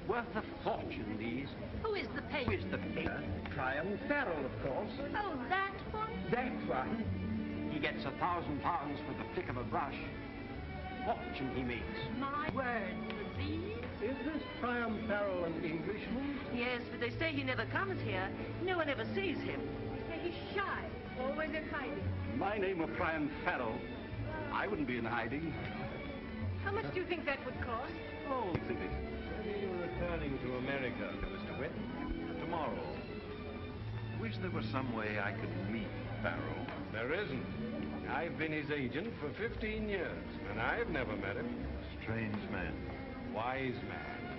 Worth a fortune, these. Who is the Who is the payer? Priam Farrel, of course. Oh, that one? That one. He gets £1,000 for the flick of a brush. Fortune he makes. My word, these? Is this Priam Farrel an Englishman? Yes, but they say he never comes here. No one ever sees him. He's shy, always in hiding. My name were Priam Farrel. I wouldn't be in hiding. How much do you think that would cost? Oh, exhibit. When are you returning to America, Mr. Witt? Tomorrow. Wish there was some way I could meet Farrell. There isn't. I've been his agent for 15 years, and I've never met him. Strange man. Wise man.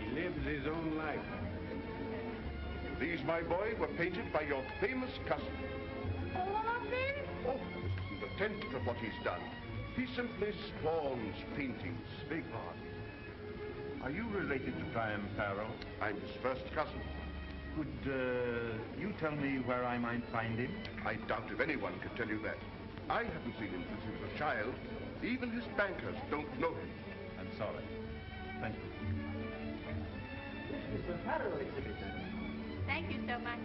He lives his own life. These, my boy, were painted by your famous cousin. All of them? Oh, the tenth of what he's done. He simply spawns paintings. Big pardon. Are you related to Priam Farrell? I'm his first cousin. Could you tell me where I might find him? I doubt if anyone could tell you that. I haven't seen him since he was a child. Even his bankers don't know him. I'm sorry. Thank you. This is the Farrel exhibit. Thank you so much.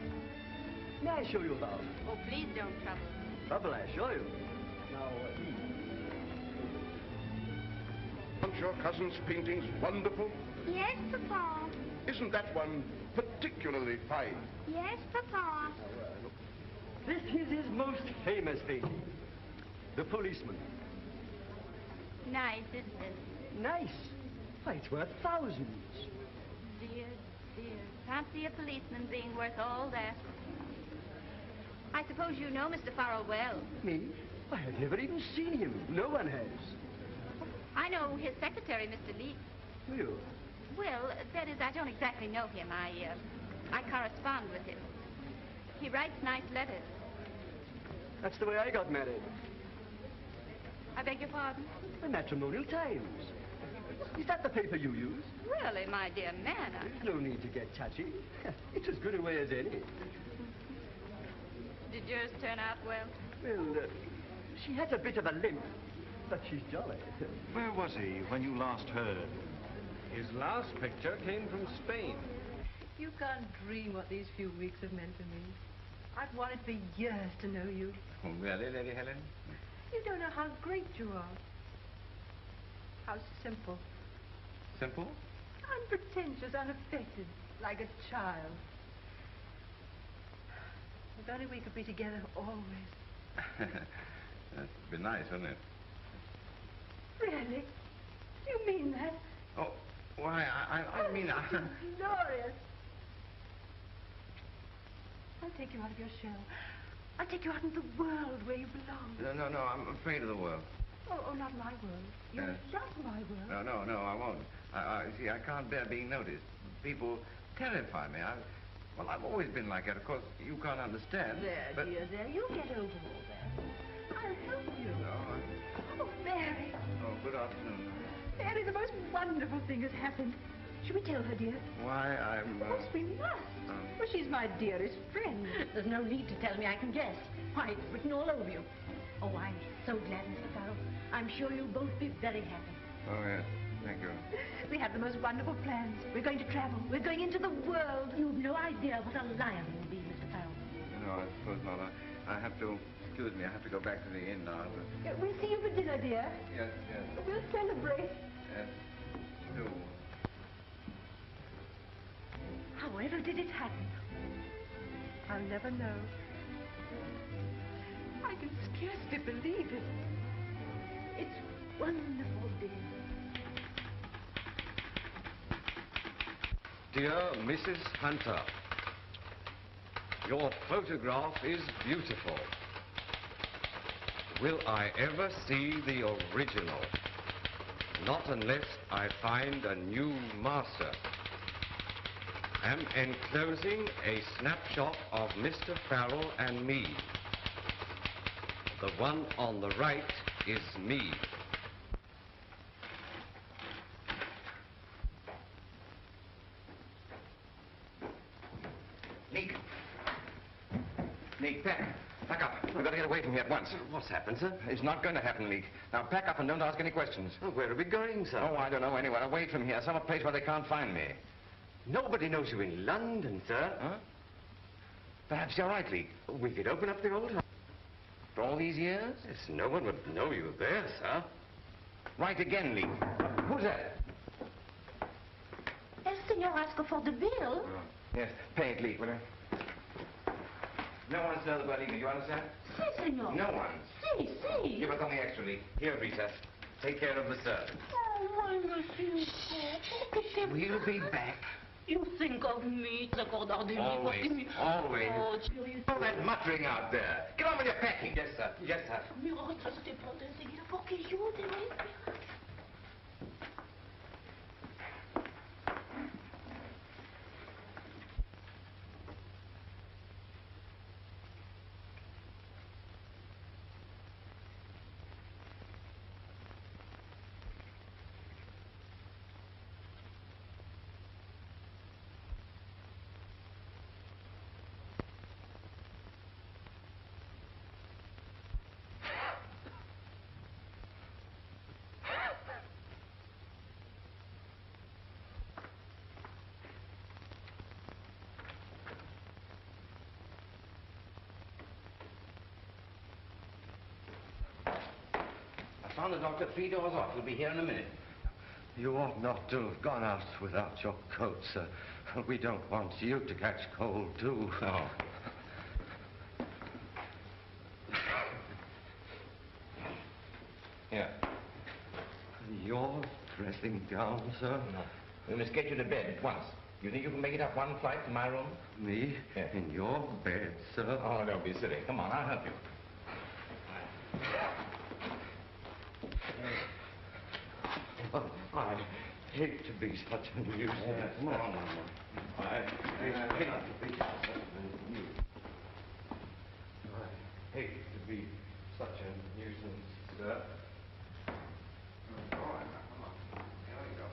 May I show you about? Oh, please don't trouble. Trouble, I show you. Now, Aren't your cousin's paintings wonderful? Yes, Papa. Isn't that one particularly fine? Yes, Papa. this is his most famous painting. The Policeman. Nice, isn't it? Nice. Why, it's worth thousands. Dear, dear. Fancy a policeman being worth all that. I suppose you know Mr. Farrell well. Me? Why, I've never even seen him. No one has. I know his secretary, Mr. Leek. Do you? Well, that is, I don't exactly know him. I correspond with him. He writes nice letters. That's the way I got married. I beg your pardon? The Matrimonial Times. Is that the paper you use? Really, my dear man, There's no need to get touchy. It's as good a way as any. Did yours turn out well? Well, she has a bit of a limp, but she's jolly. Where was he when you last heard? His last picture came from Spain. You can't dream what these few weeks have meant to me. I've wanted for years to know you. Oh, really, Lady Helen? You don't know how great you are. How simple. Simple? Unpretentious, unaffected, like a child. If only we could be together always. That'd be nice, wouldn't it? Really? Do you mean that? Oh, why, I mean... Glorious. I'll take you out of your shell. I'll take you out into the world where you belong. No, I'm afraid of the world. Oh, not my world. You'll love my world. No, I won't. See, I can't bear being noticed. People terrify me. Well, I've always been like that. Of course, you can't understand. There, but... dear, there. You'll get over all that. I'll help you. No, Oh, Mary. Oh, good afternoon. Mary, the most wonderful thing has happened. Should we tell her, dear? Why, I'm... Of course we must. Well, she's my dearest friend. There's no need to tell me. I can guess. Why, it's written all over you. Oh, I'm so glad, Mr. Farrell. I'm sure you'll both be very happy. Oh, yes. Thank you. We have the most wonderful plans. We're going to travel. We're going into the world. You've no idea what a lion will be, Mr. Farrell. No, I suppose not. I have to... Excuse me, I have to go back to the inn now. But... We'll see you for dinner, dear. Yes. We'll celebrate. Yes, do. However did it happen? I'll never know. I can scarcely believe it. It's wonderful, dear. Dear Mrs. Hunter, your photograph is beautiful. Will I ever see the original? Not unless I find a new master. Am enclosing a snapshot of Mr. Farrell and me. The one on the right is me. Leek, back up. We've got to get away from here at once. What's happened, sir? It's not going to happen, Leek. Now, pack up and don't ask any questions. Oh, where are we going, sir? Oh, I don't know. Anywhere away from here. Some place where they can't find me. Nobody knows you in London, sir. Huh? Perhaps you're right, Leek. We could open up the old house. For all these years? Yes, no one would know you there, sir. Right again, Leek. Who's that? El senor asked for the bill. Yes, pay it, Leek, will you? No one's knows about either, you understand? Si, senor. No one. Si, si. Give us something extra, Leek. Here, Rita. Take care of the servant. Oh, monsieur. We'll be back. You think of me, regardez-moi. Always, always. Oh, chérie. All that muttering out there. Get on with your packing. Yes, sir. Yes, sir. Me retraceré pronto enseguida porque yo debo esperar. I found the doctor 3 doors off. He'll be here in a minute. You ought not to have gone out without your coat, sir. We don't want you to catch cold, too. Oh. Here. Your dressing gown, sir? No. We must get you to bed at once. You think you can make it up one flight to my room? Me? Yeah. In your bed, sir? Oh, don't be silly. Come on, I'll help you. Oh, I hate to be such a nuisance. Come on. I hate to be such a nuisance. I hate to be such a nuisance, sir. All right, now, come on. Here we go.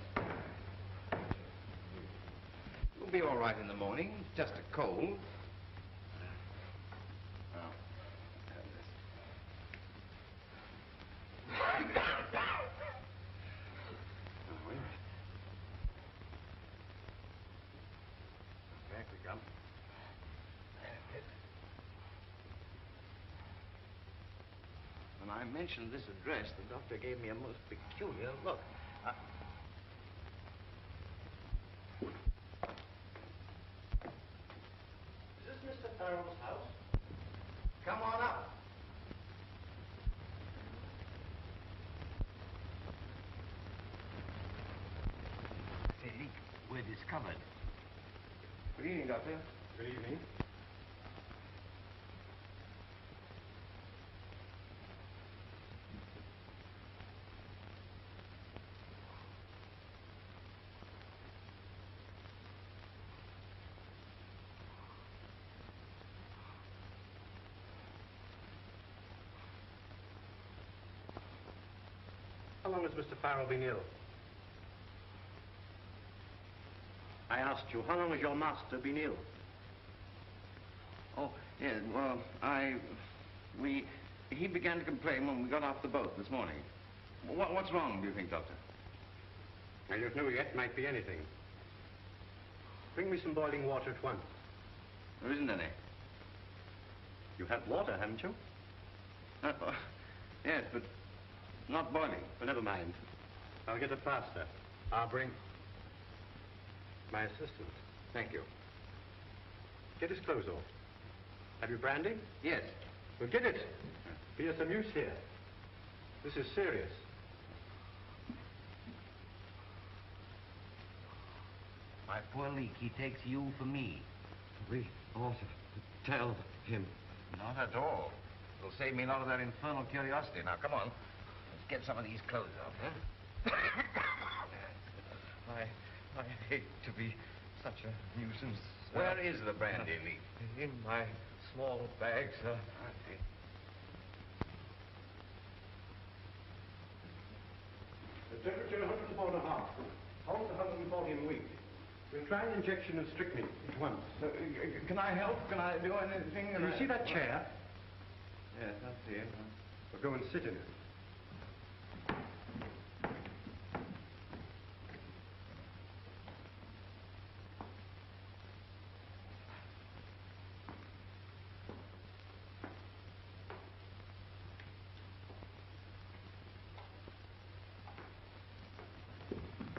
You'll be all right in the morning. It's just a cold. Back we come. When I mentioned this address, the doctor gave me a most peculiar look. Is this Mr. Farrel's house? Come on up. Say, Leek, we're discovered. Good evening, Doctor. Good evening. How long has Mr. Farrel been ill? I asked you, how long has your master been ill? Oh, yes, well, he began to complain when we got off the boat this morning. What's wrong, do you think, Doctor? I don't know yet. Might be anything. Bring me some boiling water at once. There isn't any. You have water, haven't you? Yes, but not boiling. Well, never mind. I'll get a plaster. I'll bring my assistant. Thank you. Get his clothes off. Have you brandy? Yes. Well, get it. Be of some use here. This is serious. My poor Leek, he takes you for me. We ought to tell him. Not at all. It'll save me a lot of that infernal curiosity. Now, come on. Let's get some of these clothes off, huh? I hate to be such a nuisance. Where is the brandy, Leek? In my small bag, sir. I see. The temperature 104.5. Pulse 140 in week. We'll try an injection of strychnine at once. Can I help? Can I do anything? Do you see that chair? Yes, I see it. Well, go and sit in it.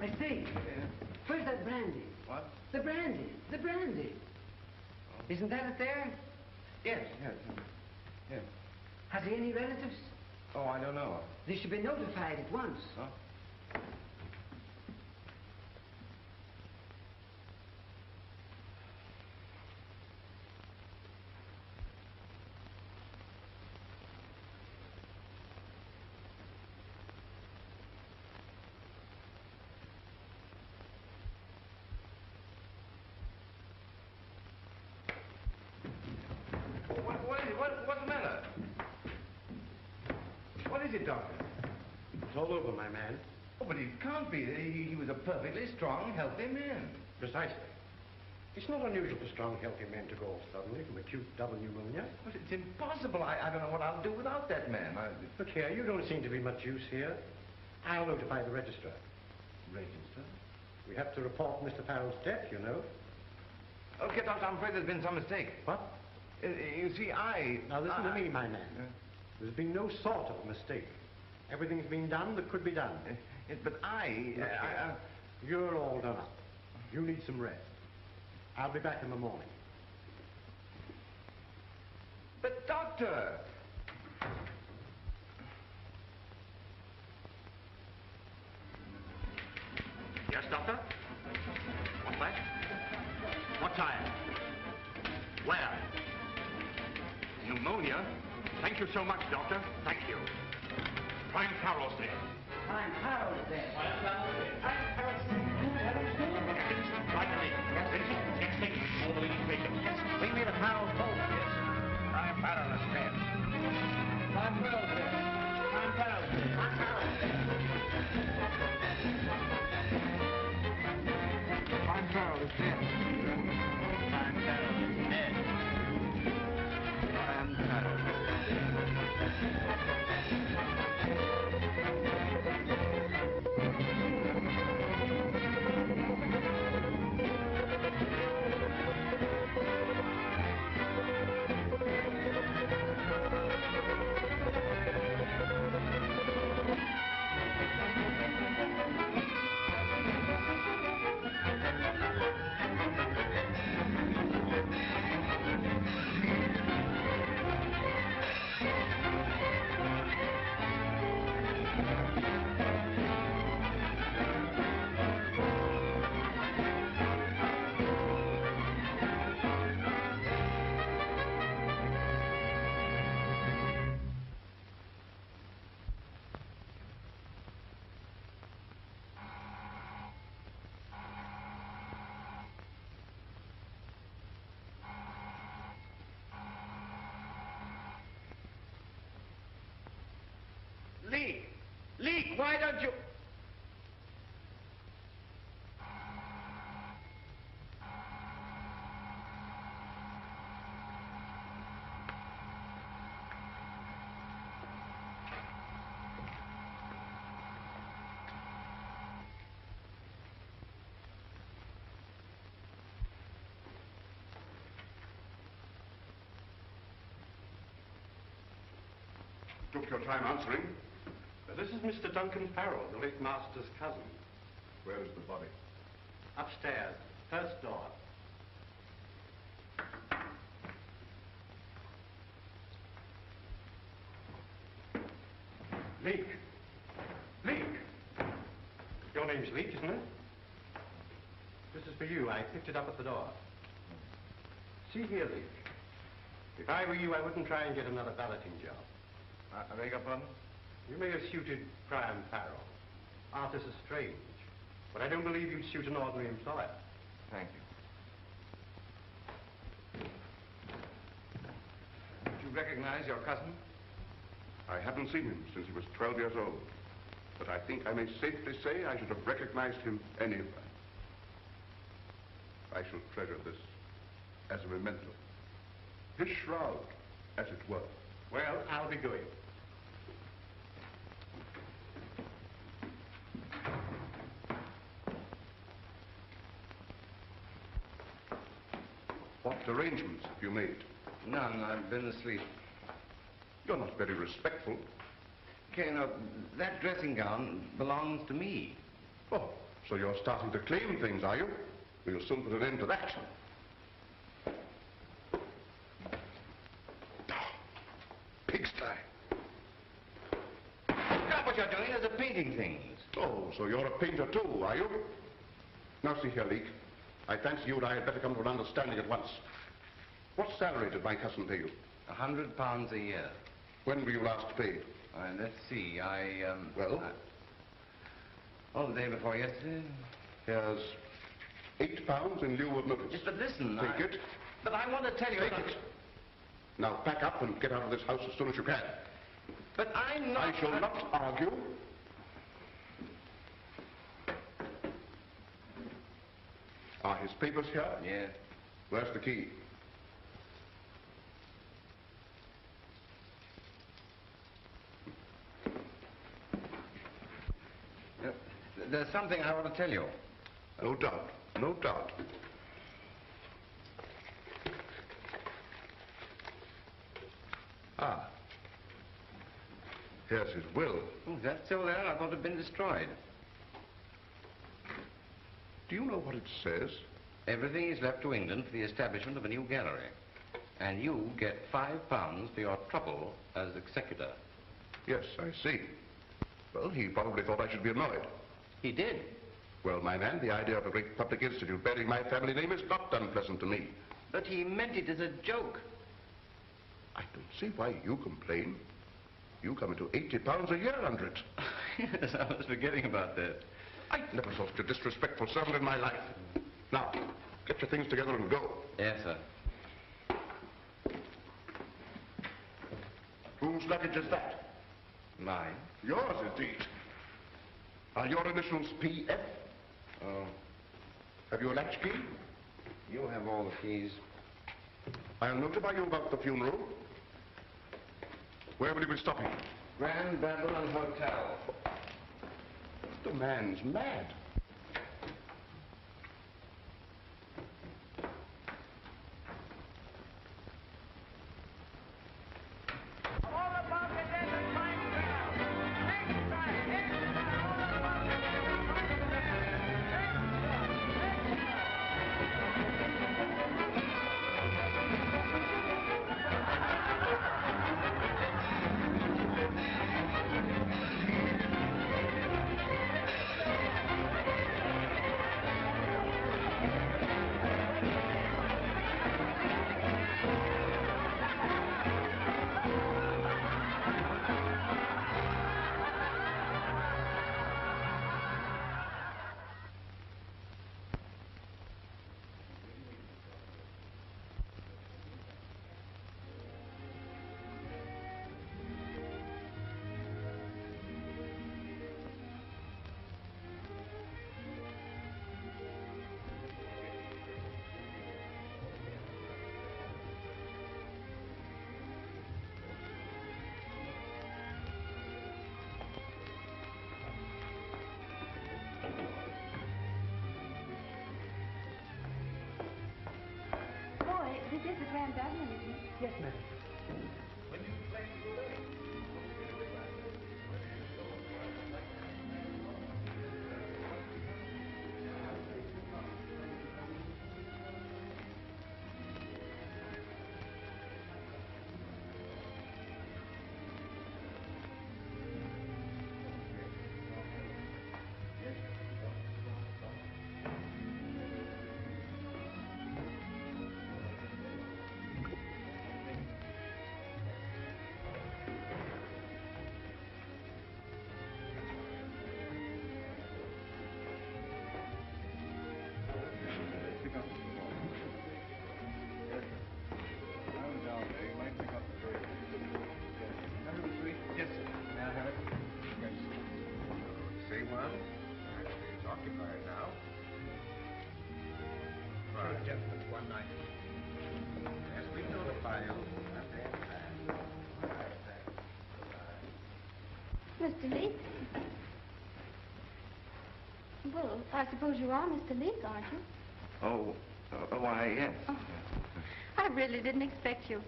I say, where's that brandy? What? The brandy. The brandy. Isn't that it there? Yes, yes. Yes. Has he any relatives? Oh, I don't know. They should be notified at once. Huh? What's the matter? What is it, Doctor? It's all over, my man. Oh, but it can't be. He was a perfectly strong, healthy man. Precisely. It's not unusual for strong, healthy men to go off suddenly from acute double pneumonia. But it's impossible. I don't know what I'll do without that man. Look here, you don't seem to be much use here. I'll notify the registrar. Register? We have to report Mr. Farrell's death, you know. Okay, Doctor, I'm afraid there's been some mistake. What? You see, Now listen to me, my man. There's been no sort of mistake. Everything's been done that could be done. But You're all done up. You need some rest. I'll be back in the morning. But, Doctor! Yes, Doctor? What's that? What time? Where? Pneumonia? Thank you so much, Doctor. Thank you. Priam Farrel's there. I'm Harold there. Right away. Yes, Vincent. Get taken. All the leading patient. Yes. Bring me the Farrel's phone. Yes. Priam Farrel is dead. I'm Harold there. I'm Harold there. I'm Farrel. Priam Farrel is dead. Priam Farrel is dead. Priam Farrel. Leek! Leek, why don't you... Took your time answering. This is Mr. Duncan Farrell, the late master's cousin. Where is the body? Upstairs, first door. Leek. Leek. Your name's Leek, isn't it? This is for you. I picked it up at the door. See here, Leek. If I were you, I wouldn't try and get another balloting job. I beg your pardon? You may have suited Priam Farrel. Artists are strange. But I don't believe you'd suit an ordinary employer. Thank you. Did you recognize your cousin? I haven't seen him since he was 12 years old. But I think I may safely say I should have recognized him anywhere. I shall treasure this as a memento. His shroud, as it were. Well, I'll be going. What arrangements have you made? None. I've been asleep. You're not very respectful. Okay, now, that dressing gown belongs to me. Oh, so you're starting to claim things, are you? We'll soon put an end to that. Pigsty. Now, what you're doing is painting things. Oh, so you're a painter too, are you? Now see here, Leek. I fancy you and I had better come to an understanding at once. What salary did my cousin pay you? £100 a year. When were you last paid? Let's see, Well? Oh, the day before yesterday. Here's £8 in lieu of notice. Yes, but listen, Take it. But I want to tell you... Take it. Now pack up and get out of this house as soon as you can. But I'm not... I shall not argue. Are his papers here? Yes. Where's the key? There's something I want to tell you. No doubt. No doubt. Ah. Here's his will. Oh, that's still there? I thought it had been destroyed. Do you know what it says? Everything is left to England for the establishment of a new gallery. And you get £5 for your trouble as executor. Yes, I see. Well, he probably thought I should be annoyed. He did. Well, my man, the idea of a great public institute bearing my family name is not unpleasant to me. But he meant it as a joke. I don't see why you complain. You come into £80 a year under it. Yes, I was forgetting about that. I never saw such a disrespectful servant in my life. Now, get your things together and go. Yes, sir. Whose luggage is that? Mine? Yours, indeed. Are your initials P.F.? Oh. Have you a latchkey? You have all the keys. I'll notify you about the funeral. Where will you be stopping? Grand Babylon Hotel. The man's mad. This is the Grand Babylon, isn't it? Yes, madam. Occupied now. Right, gentlemen, one night. Yes, we notify you. Mr. Leek? Well, I suppose you are Mr. Leek, aren't you? Oh, why, yes. Oh. I really didn't expect you.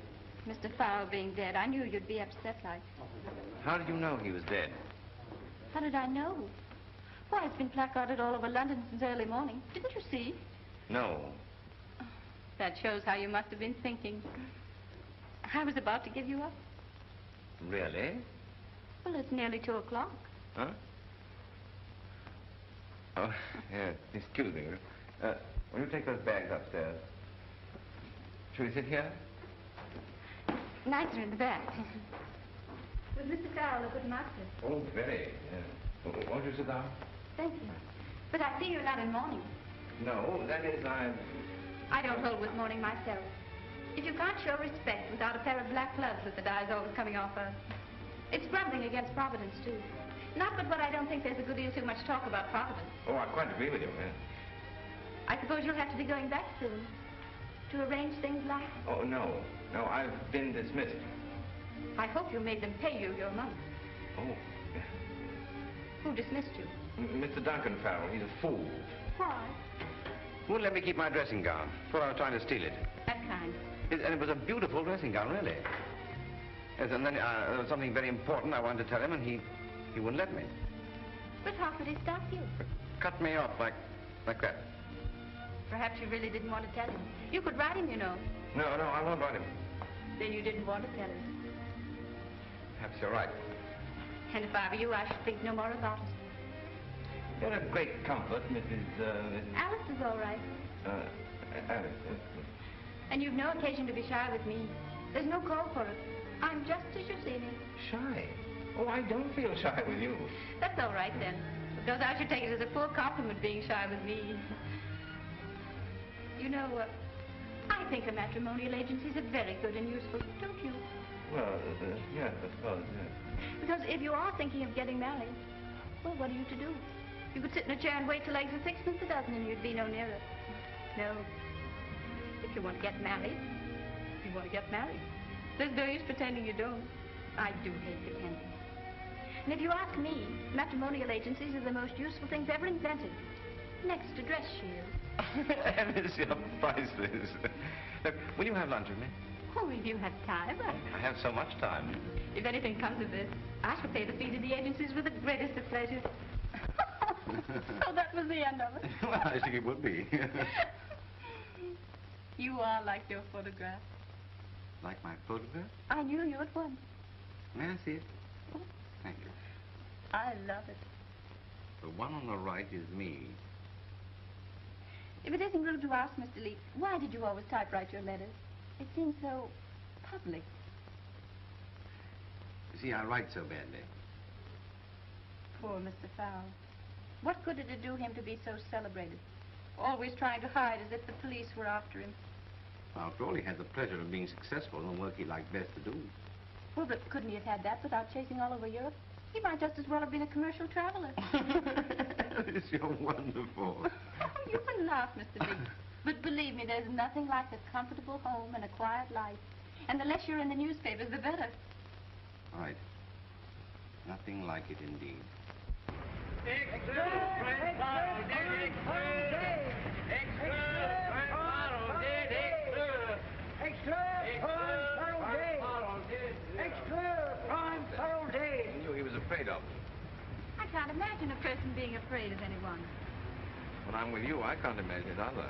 Mr. Farrel being dead, I knew you'd be upset like. How did you know he was dead? How did I know? Why, it's been placarded all over London since early morning. Didn't you see? No. That shows how you must have been thinking. I was about to give you up. Really? Well, it's nearly 2 o'clock. Huh? Oh, yeah, excuse me. Will you take those bags upstairs? Shall we sit here? Nights are in the back. Was Mr. Farrel a good master? Oh, very. Won't you sit down? Thank you. But I see you're not in mourning. No, that is, I don't hold with mourning myself. If you can't show respect without a pair of black gloves that the dye's always coming off of, it's grumbling against Providence, too. Not but what I don't think there's a good deal too much talk about Providence. Oh, I quite agree with you, yeah. I suppose you'll have to be going back soon to arrange things like... Oh, no. No, I've been dismissed. I hope you made them pay you your money. Oh. Who dismissed you? Mr. Duncan Farrell. He's a fool. Why? Wouldn't let me keep my dressing gown. Thought I was trying to steal it. That kind. And it was a beautiful dressing gown, really. Yes, and then there was something very important I wanted to tell him, and he wouldn't let me. But how could he stop you? Cut me off like that. Perhaps you really didn't want to tell him. You could write him, you know. No, I won't write him. Then you didn't want to tell him. Perhaps you're right. And if I were you, I should think no more about it. You're a great comfort, Mrs. Alice is all right. Alice. And you've no occasion to be shy with me. There's no call for it. I'm just as you see me. Shy? Oh, I don't feel shy with you. That's all right, then. Because I should take it as a full compliment being shy with me. You know, I think a matrimonial agencies are very good and useful, don't you? Well, yes, I suppose, yes. Because if you are thinking of getting married, well, what are you to do? You could sit in a chair and wait till eggs are sixpence a dozen and you'd be no nearer. No. If you want to get married, you want to get married. There's no use pretending you don't. I do hate pretending. And if you ask me, matrimonial agencies are the most useful things ever invented. Next to dress shields. Alice, you're priceless. Look, will you have lunch with me? Oh, if you had time, I have so much time. If anything comes of this, I shall pay the fee to the agencies with the greatest of pleasure. So that was the end of it. Well, I think it would be. You are like your photograph. Like my photograph? I knew you at once. May I see it? Thank you. I love it. The one on the right is me. If it isn't rude to ask, Mr. Leek, why did you always typewrite your letters? It seems so public. You see, I write so badly. Poor Mr. Farrel. What good did it do him to be so celebrated? Always trying to hide as if the police were after him. After all, he had the pleasure of being successful in the work he liked best to do. Well, but couldn't he have had that without chasing all over Europe? He might just as well have been a commercial traveler. Alice, you're wonderful. You can laugh, Mr. Leek. But believe me, there's nothing like a comfortable home and a quiet life. And the less you're in the newspapers, the better. Right. Nothing like it indeed. He knew he was afraid of. I can't imagine a person being afraid of anyone. When I'm with you, I can't imagine it either.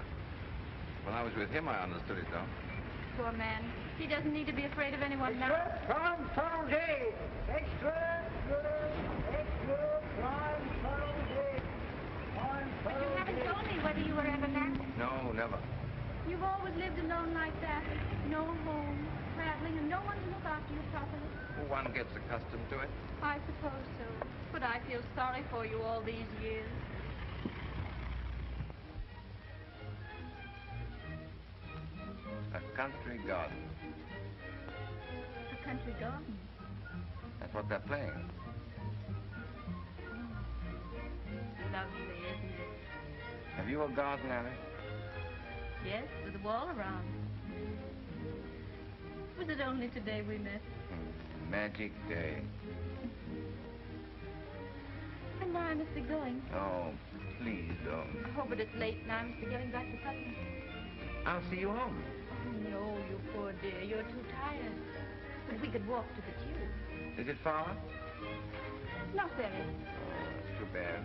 When I was with him, I understood it, though. Poor man. He doesn't need to be afraid of anyone now. Prime Farrel Day! Extra, Prime Farrel Day! Prime But you Farrel haven't Day! told me whether you were ever married. No, never. You've always lived alone like that. No home, traveling, and no one to look after you properly. One gets accustomed to it. I suppose so. But I feel sorry for you all these years. A country garden. A country garden. That's what they're playing. Lovely, isn't it? Have you a garden, Alice? Yes, with a wall around. Was it only today we met? Magic day. now I must be going. Oh, please don't. Oh, but it's late now. I must be getting back to cousin. I'll see you home. Oh, no, you poor dear. You're too tired. But we could walk to the tube. Is it far? Not very. Oh, that's too bad.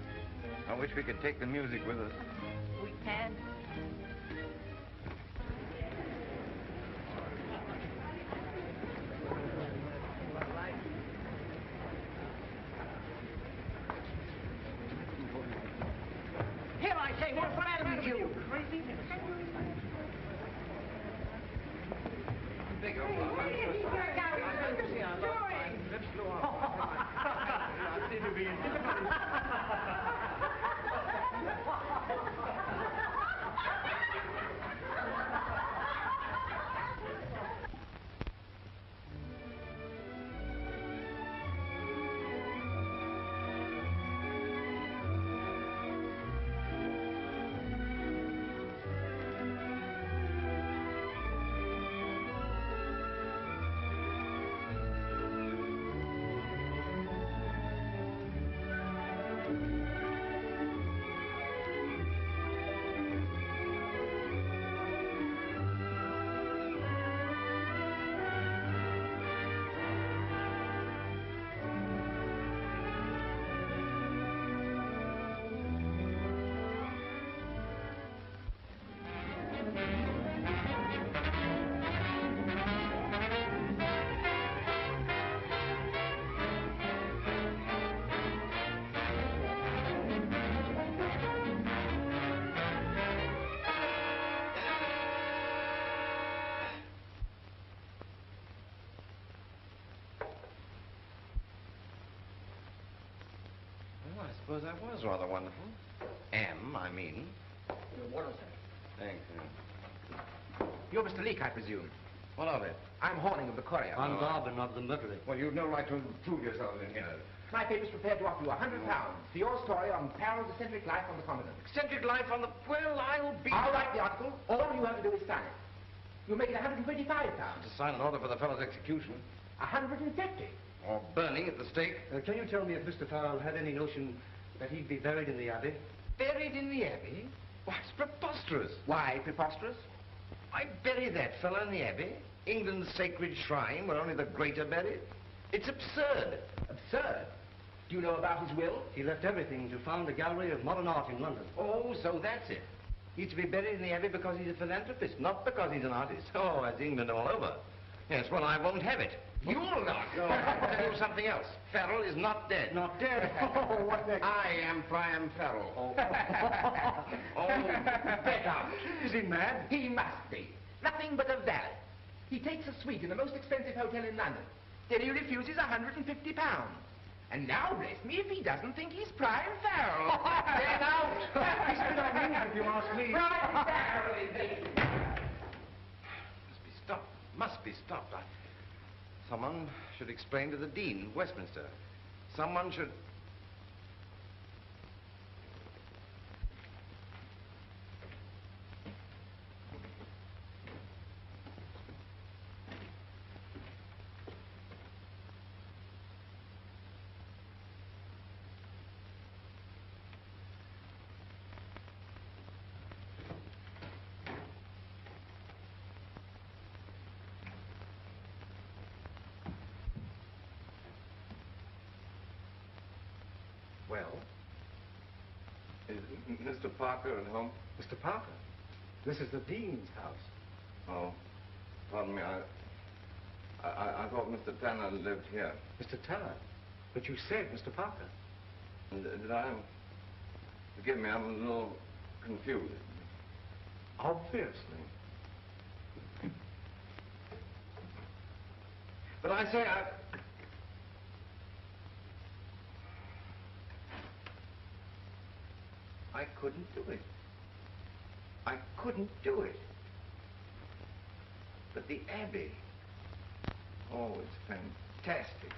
I wish we could take the music with us. We can. Here, I say, what's the matter with you? Well, I suppose that was rather wonderful. I mean. What is that? Thank you. You're Mr. Leek, I presume. What of it? I'm Horning of the Courier. I'm Garvin of the Mercury. Well, you've no right to intrude yourselves in here. My paper's prepared to offer you £100 for your story on Farrel's eccentric life on the Commodore. Eccentric life on the... Well, I'll be... I'll write the article. All you have to do is sign it. You'll make it £125. To sign an order for the fellow's execution. £150. Or burning at the stake. Can you tell me if Mr. Farrel had any notion that he'd be buried in the Abbey? Buried in the Abbey? Why, it's preposterous. Why preposterous? I bury that fellow in the Abbey, England's sacred shrine, where only the great are buried. It's absurd. Absurd? Do you know about his will? He left everything to found a gallery of modern art in London. Oh, so that's it. He's to be buried in the Abbey because he's a philanthropist, not because he's an artist. Oh, that's England all over. Yes, well, I won't have it. You'll not. I'll tell you something else. Farrel is not dead. Not dead? Oh, what next? I am Priam Farrel. Oh, Bet out. is he mad? He must be. Nothing but a valet. He takes a suite in the most expensive hotel in London. Then he refuses £150. And now, bless me, if he doesn't think he's Priam Farrel. Bet out. He's been on me, if you ask me. Priam Farrel, indeed. Must be stopped. Must be stopped. Someone should explain to the Dean of Westminster. Someone should... Well? Is Mr. Parker at home? Mr. Parker, this is the Dean's house. Oh, pardon me. I thought Mr. Tanner lived here. Mr. Tanner, but you said Mr. Parker. Did I? Forgive me, I'm a little confused. Obviously. But I say, I couldn't do it. I couldn't do it. But the Abbey, oh, it's fantastic.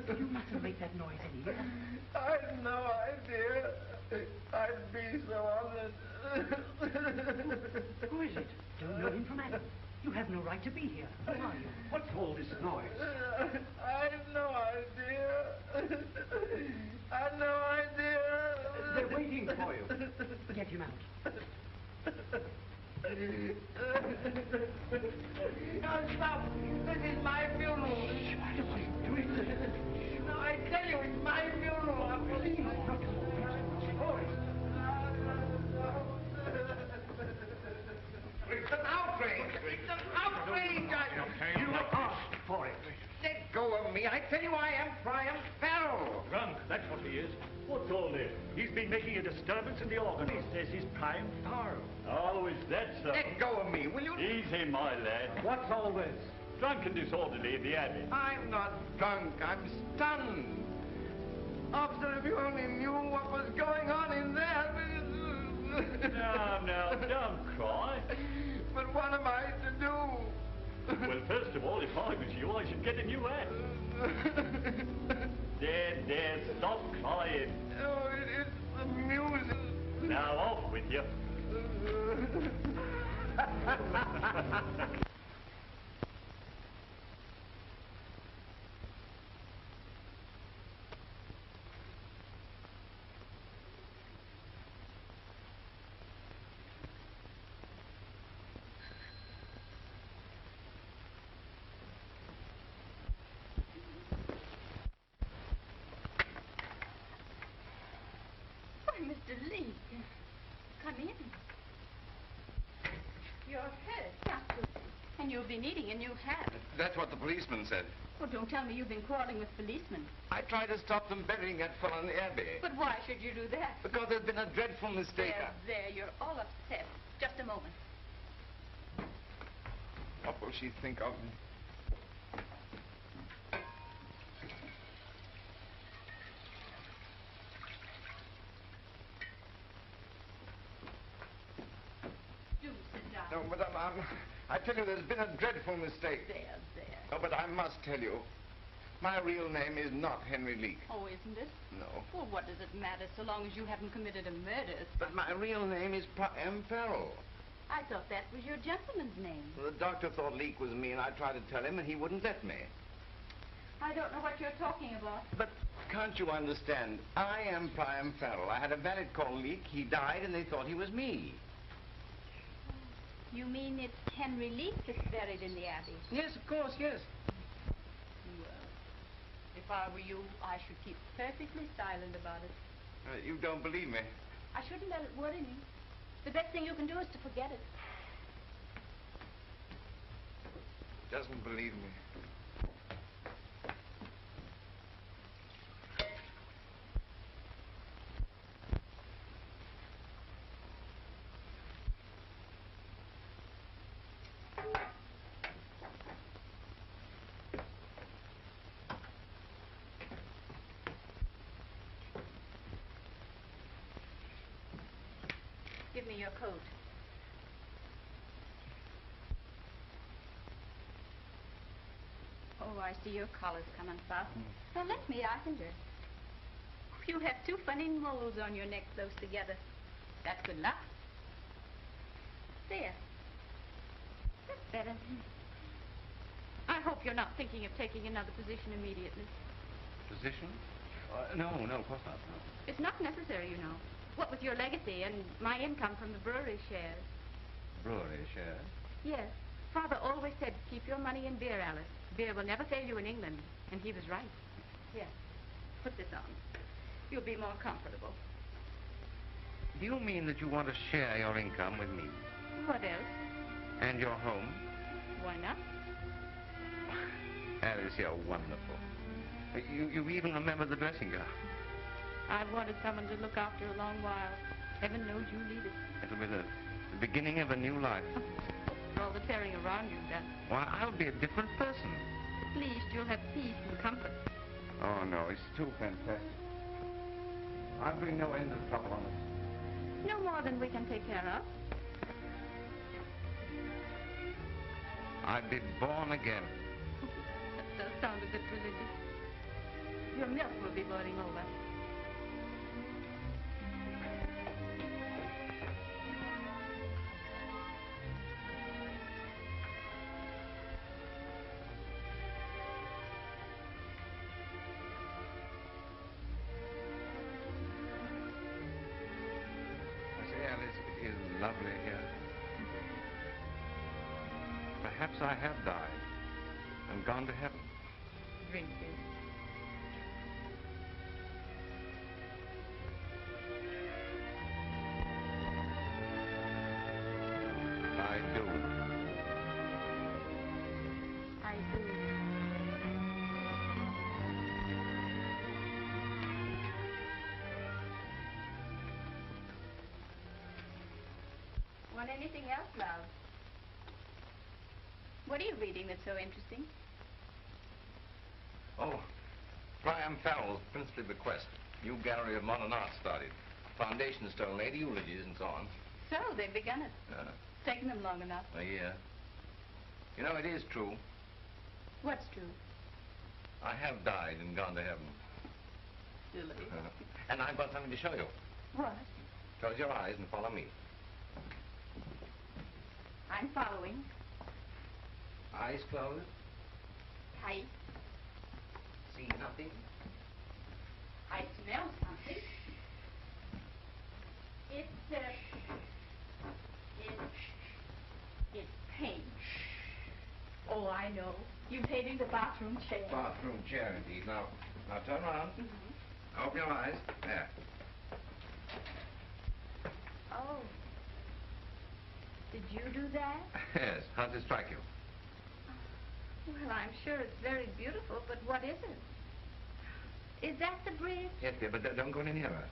You mustn't make that noise in here. I'd no idea. I'd be so honored. Who is it? Don't know him from Adam. You have no right to be here. Who are you? What's all this noise? I'd no idea. I'd no idea. They're waiting for you. Get him out. No, stop. This is my funeral. Shh, I don't want you doing this. No, I tell you, it's my funeral. Please, not a moment. It's an outrage. It's an outrage. You asked for it. Let go of me. I tell you, I am Priam Farrel. Drunk, that's what he is. What's all this? He's been making a disturbance in the organ. He says he's Priam Farrel. Oh, is that so? Let go of me, will you? Easy, my lad. What's all this? Drunk and disorderly in the abbey. I'm not drunk. I'm stunned. Officer, if you only knew what was going on in there. Now, don't cry. But what am I to do? Well, first of all, if I was you, I should get a new hat. There, stop crying. Oh, it's the music. Now, off with you. Why, Mr. Leek, come in. You're hurt. Yeah. And you've been eating a new hat. That's what the policeman said. Oh, don't tell me you've been quarreling with policemen. I tried to stop them burying that fellow in the abbey. But why should you do that? Because there's been a dreadful mistake. There, you're all upset. Just a moment. What will she think of me? Do sit down. No, but I tell you, there's been a dreadful mistake. There. Oh, but I must tell you, my real name is not Henry Leek. Oh, isn't it? No. Well, what does it matter so long as you haven't committed a murder? But my real name is Priam Farrel. I thought that was your gentleman's name. Well, the doctor thought Leek was me, and I tried to tell him, and he wouldn't let me. I don't know what you're talking about. But can't you understand? I am Priam Farrel. I had a valet called Leek. He died, and they thought he was me. You mean it's Henry Leek that's buried in the abbey? Yes, of course, yes. Well, if I were you, I should keep perfectly silent about it. You don't believe me? I shouldn't let it worry me. The best thing you can do is to forget it. Doesn't believe me. Give me your coat. Oh, I see your collar's coming fast. Well, let me. I can dress. You have two funny moles on your neck close together. That's good luck. There. That's better. I hope you're not thinking of taking another position immediately. Position? No, of course not. No. It's not necessary, you know. What with your legacy and my income from the brewery shares. Brewery shares? Yes. Father always said, keep your money in beer, Alice. Beer will never fail you in England. And he was right. Here, put this on. You'll be more comfortable. Do you mean that you want to share your income with me? What else? And your home? Why not? Alice, you're wonderful. You even remember the dressing gown. I've wanted someone to look after a long while. Heaven knows you need it. It'll be the beginning of a new life. For all the tearing around you've done. Why, I'll be a different person. At least you'll have peace and comfort. Oh, no, it's too fantastic. I'll bring no end of trouble on us. No more than we can take care of. I'd be born again. That does sound a bit religious. Your milk will be boiling over. Lovely here. Perhaps I have died and gone to heaven. Drink this. I do. I do. Want anything else, love? What are you reading that's so interesting? Oh, Priam Farrel's princely bequest. New gallery of modern art started. Foundation stone laid, eulogies and so on. So, they've begun it. It's taken them long enough. A year. You know, it is true. What's true? I have died and gone to heaven. Silly. And I've got something to show you. What? Close your eyes and follow me. I'm following. Eyes closed. Tight. See nothing. I smell something. It's paint. Oh, I know. You painted the bathroom chair. Bathroom chair, indeed. Now turn around. Open your eyes. There. Oh. Did you do that? Yes. How does it strike you? Well, I'm sure it's very beautiful, but what is it? Is that the bridge? Yes, dear, but don't go any nearer.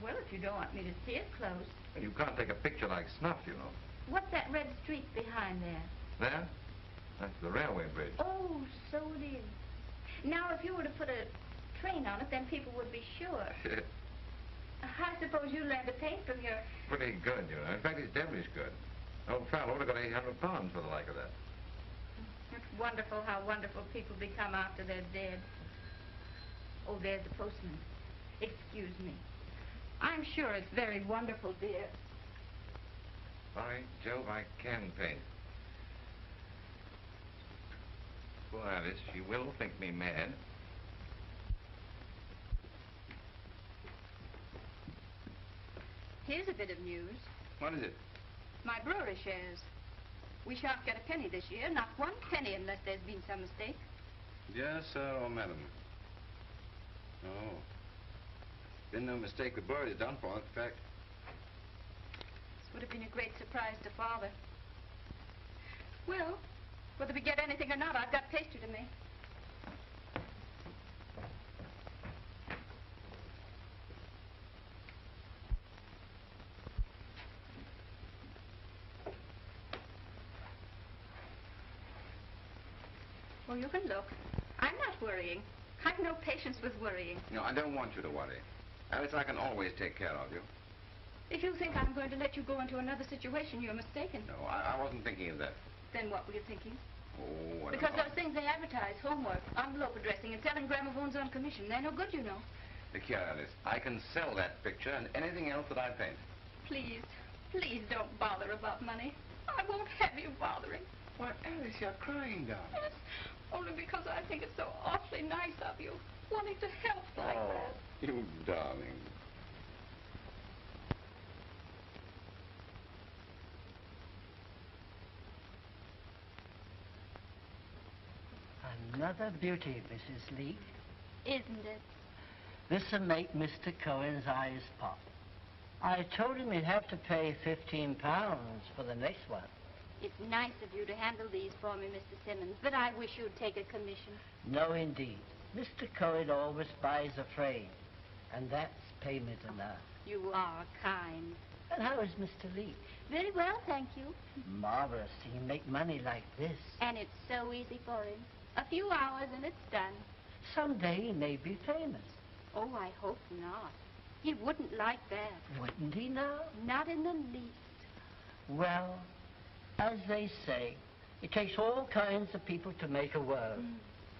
Well, if you don't want me to see it close. You can't take a picture like snuff, you know. What's that red streak behind there? There? That's the railway bridge. Oh, so it is. Now, if you were to put a train on it, then people would be sure. I suppose you learned to paint from your... Pretty good, you know. In fact, it's devilish good. Old fellow would have got 800 pounds for the like of that. It's wonderful how wonderful people become after they're dead. Oh, there's the postman. Excuse me. I'm sure it's very wonderful, dear. By Jove, I can paint. Poor Alice, she will think me mad. Here's a bit of news. What is it? My brewery shares. We shan't get a penny this year, not one penny unless there's been some mistake. Yes, sir, or madam. Oh. Been no mistake. The bird is done for, in fact. This would have been a great surprise to Father. Well, whether we get anything or not, I've got pastry to make. Well, you can look. I'm not worrying. I've no patience with worrying. No, I don't want you to worry. Alice, I can always take care of you. If you think I'm going to let you go into another situation, you're mistaken. No, I wasn't thinking of that. Then what were you thinking? Oh, Because those things they advertise, homework, envelope addressing, and selling gramophones on commission, they're no good, you know. Look here, Alice. I can sell that picture and anything else that I paint. Please, please don't bother about money. I won't have you bothering. Why, Alice, you're crying, darling. Yes, only because I think it's so awfully nice of you, wanting to help like that. You darling. Another beauty, Mrs. Leek. Isn't it? This'll make Mr. Cohen's eyes pop. I told him he'd have to pay £15 for the next one. It's nice of you to handle these for me, Mr. Simmons, but I wish you'd take a commission. No, indeed. Mr. Cohen always buys a frame, and that's payment enough. You are kind. And how is Mr. Leek? Very well, thank you. Marvelous. He can make money like this. And it's so easy for him. A few hours and it's done. Someday he may be famous. Oh, I hope not. He wouldn't like that. Wouldn't he now? Not in the least. Well, as they say, it takes all kinds of people to make a world.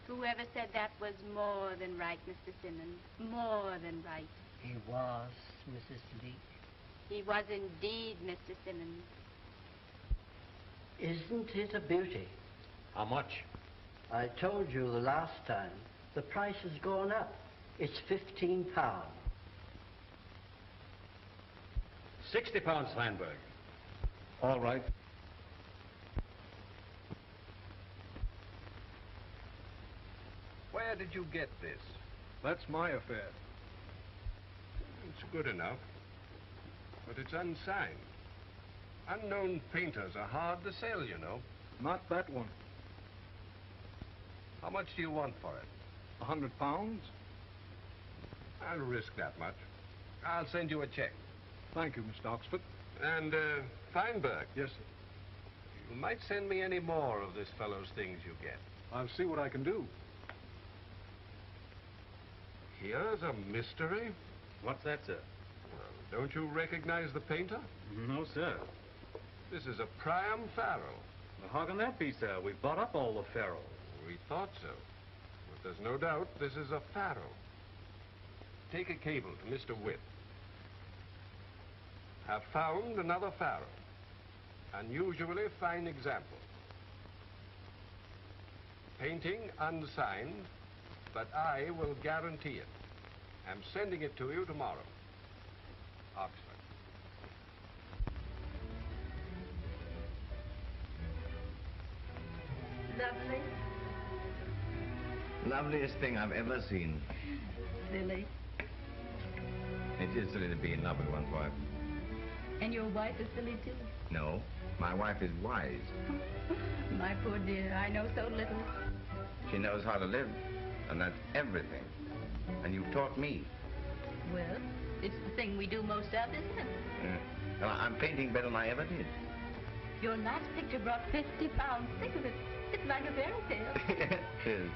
Whoever said that was more than right, Mr. Simmons. More than right. He was, Mrs. Leek. He was indeed, Mr. Simmons. Isn't it a beauty? How much? I told you the last time. The price has gone up. It's £15. £60, Steinberg. All right. Where did you get this? That's my affair. It's good enough, but it's unsigned. Unknown painters are hard to sell, you know. Not that one. How much do you want for it? £100? I'll risk that much. I'll send you a check. Thank you, Mr. Oxford. And, Feinberg. Yes, sir. You might send me any more of this fellow's things you get. I'll see what I can do. Here's a mystery. What's that, sir? Well, don't you recognize the painter? No, sir. This is a Priam Farrel. Well, how can that be, sir? We bought up all the Farrel. We thought so. But there's no doubt this is a Farrel. Take a cable to Mr. Witt. Have found another Farrel. Unusually fine example. Painting unsigned, but I will guarantee it. I'm sending it to you tomorrow. Oxford. Lovely. Loveliest thing I've ever seen. Silly. It is silly to be in love with one's wife. And your wife is silly, too. No, my wife is wise. My poor dear, I know so little. She knows how to live, and that's everything. And you've taught me. Well, it's the thing we do most of, isn't it? Well, I'm painting better than I ever did. Your last picture brought £50. Think of it. It's like a fairy tale. It is.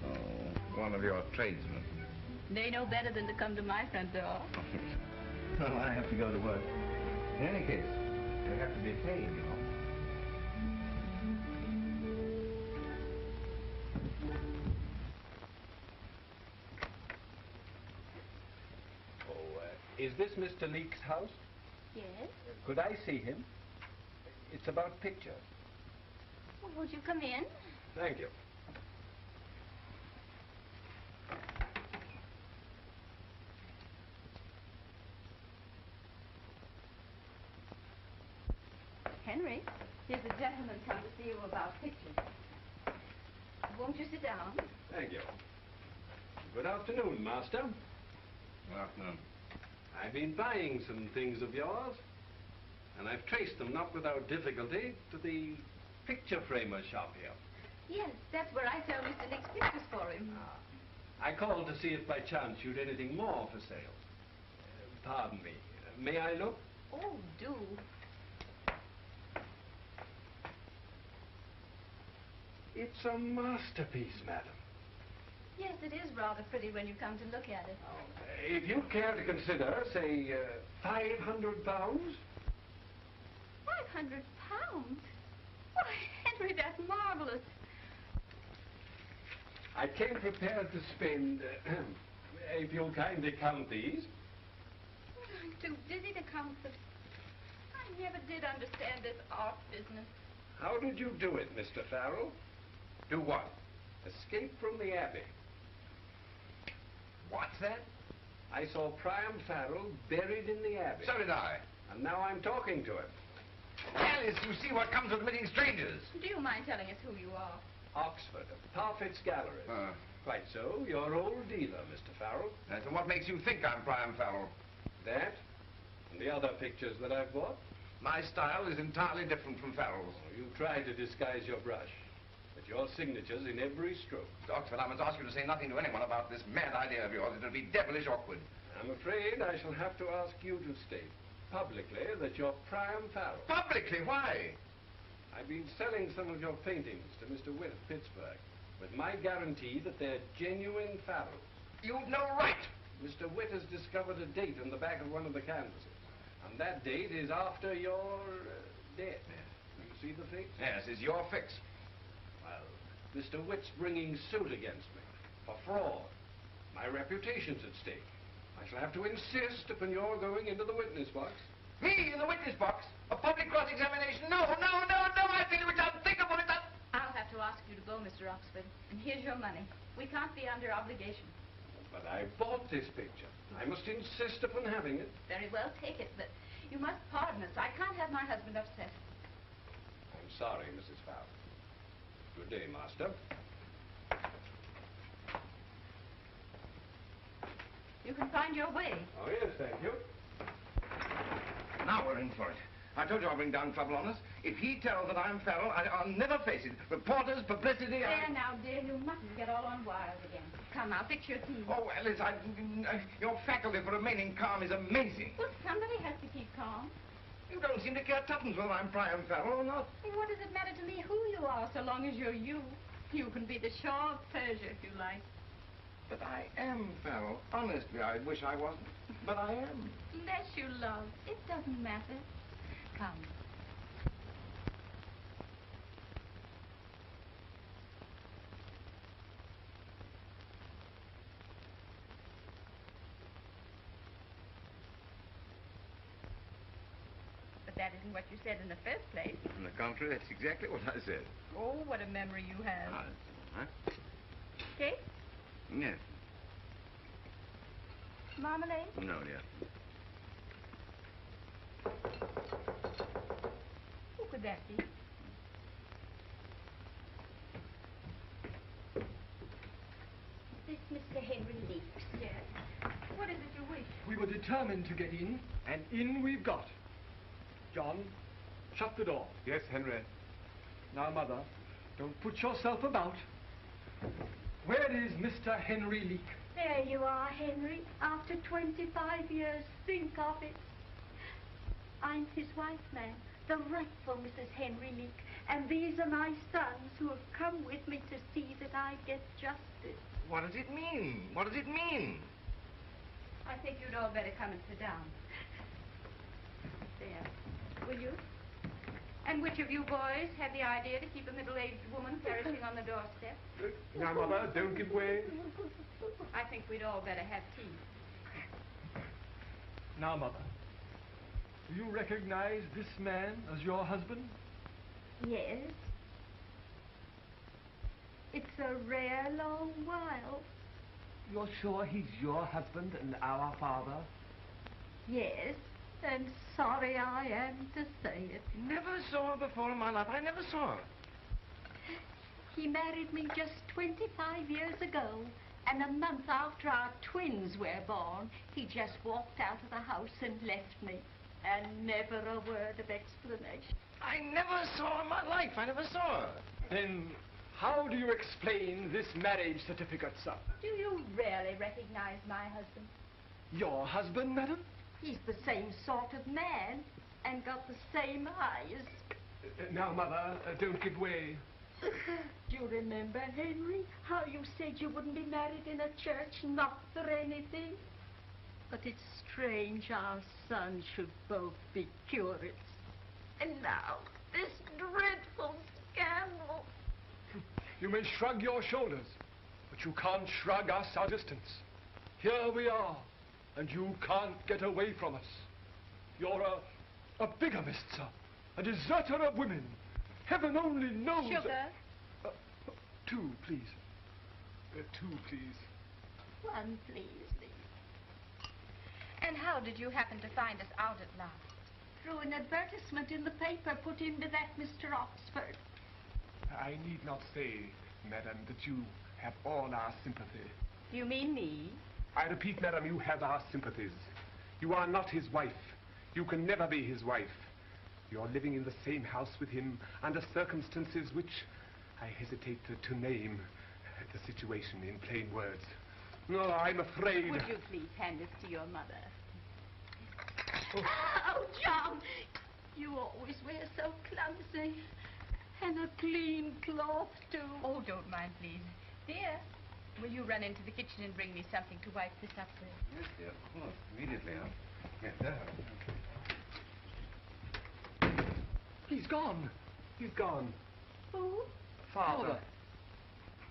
Oh, one of your tradesmen. They know better than to come to my front door. Well, I have to go to work. In any case, they have to be paid, you know. Is this Mr. Leek's house? Yes? Could I see him? It's about pictures. Well, won't you come in? Thank you. Henry, here's a gentleman come to see you about pictures. Won't you sit down? Thank you. Good afternoon, Master. Good afternoon. I've been buying some things of yours, and I've traced them, not without difficulty, to the picture framer shop here. Yes, that's where I sell Mr. Leek's pictures for him. I called to see if by chance you'd anything more for sale. Pardon me. May I look? Oh, do. It's a masterpiece, madam. Yes, it is rather pretty when you come to look at it. If you care to consider, say, £500? £500? Why, I came prepared to spend, if you'll kindly count these. I'm too busy to count them. I never did understand this art business. How did you do it, Mr. Farrell? Do what? Escape from the Abbey. What's that? I saw Priam Farrell buried in the Abbey. So did I. And now I'm talking to him. Alice, you see what comes of admitting strangers. Do you mind telling us who you are? Oxford, of Parfit's Gallery. Quite so. Your old dealer, Mr. Farrell. And what makes you think I'm Priam Farrell? That and the other pictures that I've bought. My style is entirely different from Farrell's. Oh, you try to disguise your brush, but your signature's in every stroke. Oxford, I must ask you to say nothing to anyone about this mad idea of yours. It'll be devilish awkward. I'm afraid I shall have to ask you to state publicly that you're Priam Farrell. Publicly? Why? I've been selling some of your paintings to Mr. Witt of Pittsburgh with my guarantee that they're genuine Farrells. You've no right. Mr. Witt has discovered a date on the back of one of the canvases. And that date is after your death. You see the fix? Yes, it's your fix. Well, Mr. Witt's bringing suit against me for fraud. My reputation's at stake. I shall have to insist upon your going into the witness box. Me in the witness box? A public cross-examination? No, no, no, no, I feel it's unthinkable. It's I'll have to ask you to go, Mr. Oxford. And here's your money. We can't be under obligation. But I bought this picture. I must insist upon having it. Very well, take it, but you must pardon us. I can't have my husband upset. I'm sorry, Mrs. Farrell. Good day, Master. You can find your way. Oh, yes, thank you. Now we're in for it. I told you I'll bring down trouble on us. If he tells that I'm Farrell, I'll never face it. Reporters, publicity... There now, dear, you mustn't get all on wild again. Come now, fix your teeth. Oh, Alice, your faculty for remaining calm is amazing. Well, somebody has to keep calm. You don't seem to care tuppence whether I'm Priam Farrell or not. Well, what does it matter to me who you are, so long as you're you? You can be the Shah of Persia, if you like. But I am Farrell. Honestly, I wish I wasn't. But I am. Bless you, love. It doesn't matter. Come. But that isn't what you said in the first place. On the contrary, that's exactly what I said. Oh, what a memory you have. Huh? Cake? Yes. Marmalade? No, dear. Who could that be? This Mr. Henry Leek. Yes. What is it you wish? We were determined to get in, and in we've got. John, shut the door. Yes, Henry. Now, Mother, don't put yourself about. Where is Mr. Henry Leek? There you are, Henry. After 25 years, think of it. I'm his wife, ma'am, the rightful Mrs. Henry Leek, and these are my sons who have come with me to see that I get justice. What does it mean? What does it mean? I think you'd all better come and sit down. There. Will you? And which of you boys had the idea to keep a middle-aged woman perishing on the doorstep? Now, Mother, don't give way. I think we'd all better have tea. Now, Mother, do you recognize this man as your husband? Yes. It's a rare long while. You're sure he's your husband and our father? Yes, and sorry I am to say it. Never saw her before in my life. I never saw her. He married me just 25 years ago, and a month after our twins were born, he just walked out of the house and left me, and never a word of explanation. I never saw her in my life. I never saw her. Then how do you explain this marriage certificate, sir? Do you really recognize my husband? Your husband, madam? He's the same sort of man, and got the same eyes. Now, Mother, don't give way. Do you remember, Henry, how you said you wouldn't be married in a church, not for anything? But it's strange our sons should both be curates. And now, this dreadful scandal. You may shrug your shoulders, but But you can't shrug us our distance. Here we are, and you can't get away from us. You're a bigamist, sir. A deserter of women. Heaven only knows... Sugar? 2, please. 2, please. 1, please, Leek. And how did you happen to find us out at last? Through an advertisement in the paper put into that Mr. Oxford. I need not say, madam, that you have all our sympathy. You mean me? I repeat, madam, you have our sympathies. You are not his wife. You can never be his wife. You're living in the same house with him under circumstances which I hesitate to name the situation in plain words. No, I'm afraid... Would you please hand this to your mother? Oh, John, you always wear so clumsy. And a clean cloth, too. Oh, don't mind, please. Dear, will you run into the kitchen and bring me something to wipe this up with? Yes, dear, of course. Immediately, huh? Yes, there. He's gone. He's gone. Who? Father.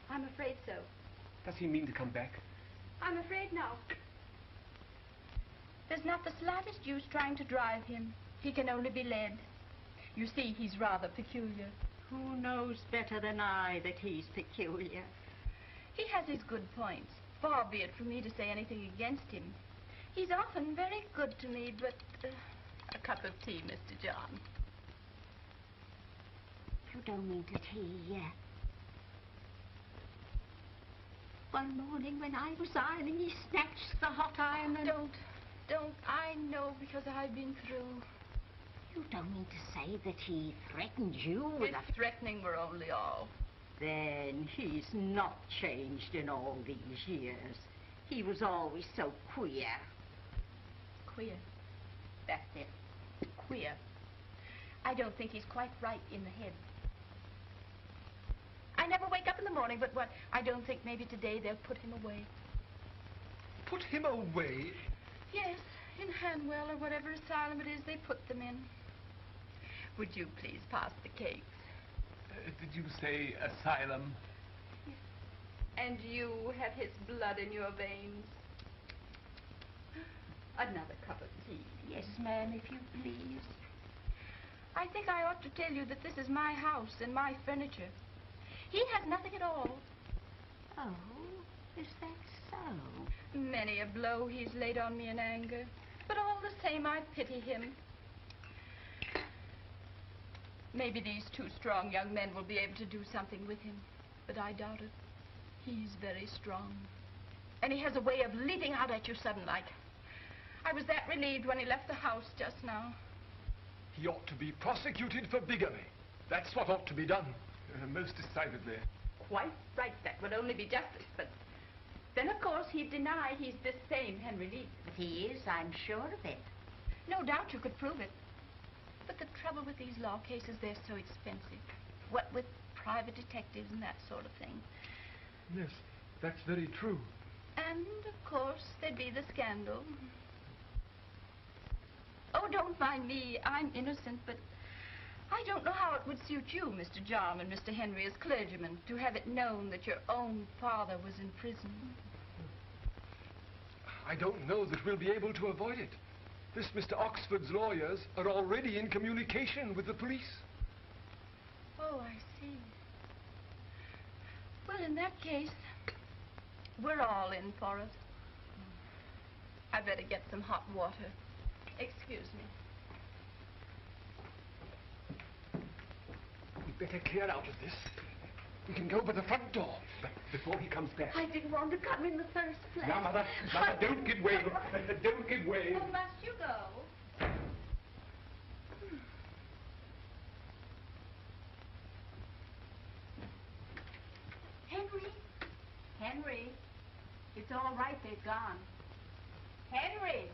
I'm afraid so. Does he mean to come back? I'm afraid not. There's not the slightest use trying to drive him. He can only be led. You see, he's rather peculiar. Who knows better than I that he's peculiar? He has his good points. Far be it from me to say anything against him. He's often very good to me, but... a cup of tea, Mr. John. You don't mean to tea yet. One morning when I was ironing, he snatched the hot iron and... Don't. I know because I've been through. You don't mean to say that he threatened you with If threatening were only all. Then he's not changed in all these years. He was always so queer. Queer. That's it. Queer. I don't think he's quite right in the head. I never wake up in the morning but what? I don't think maybe today they'll put him away. Put him away? Yes, in Hanwell or whatever asylum it is they put them in. Would you please pass the cakes? Did you say asylum? Yes. And you have his blood in your veins. Another cup of tea. Yes, ma'am, if you please. I think I ought to tell you that this is my house and my furniture. He has nothing at all. Oh, is that so? Many a blow he's laid on me in anger. But all the same, I pity him. Maybe these 2 strong young men will be able to do something with him. But I doubt it. He's very strong. And he has a way of leaping out at you sudden like. I was that relieved when he left the house just now. He ought to be prosecuted for bigamy. That's what ought to be done. Most decidedly. Quite right. That would only be justice. But then, of course, he'd deny he's this same Henry Leek. But he is, I'm sure of it. No doubt you could prove it. But the trouble with these law cases, they're so expensive. What with private detectives and that sort of thing. Yes, that's very true. And, of course, there'd be the scandal. Oh, don't mind me. I'm innocent, but I don't know how it would suit you, Mr. John and Mr. Henry, as clergymen, to have it known that your own father was in prison. I don't know that we'll be able to avoid it. This Mr. Oxford's lawyers are already in communication with the police. Oh, I see. Well, in that case, we're all in for it. I better get some hot water. Excuse me. We'd better clear out of this. We can go by the front door before he comes back. I didn't want to come in the first place. Now, Mother, don't give way. Don't give way. Oh, must you go? Henry, it's all right, they've gone. Henry!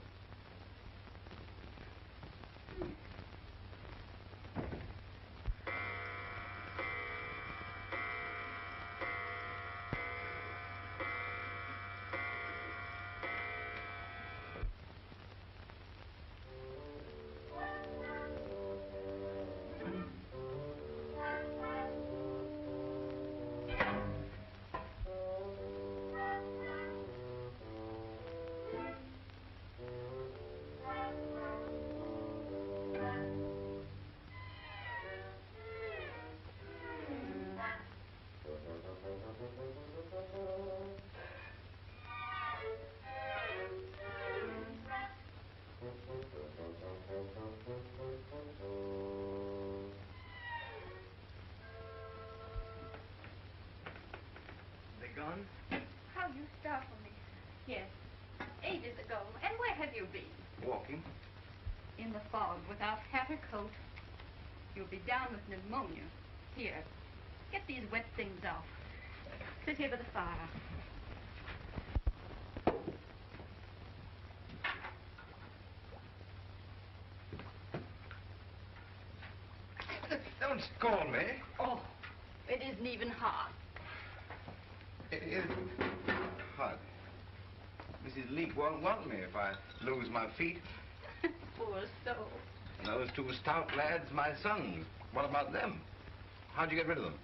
gone? How you startle me. Yes, ages ago. And where have you been? Walking. In the fog, without hat or coat. You'll be down with pneumonia. Here, get these wet things off. Sit here by the fire. Don't scold me. Oh, it isn't even hot. It is hot. Mrs. Leek won't want me if I lose my feet. Poor soul. And those two stout lads, my sons. What about them? How'd you get rid of them?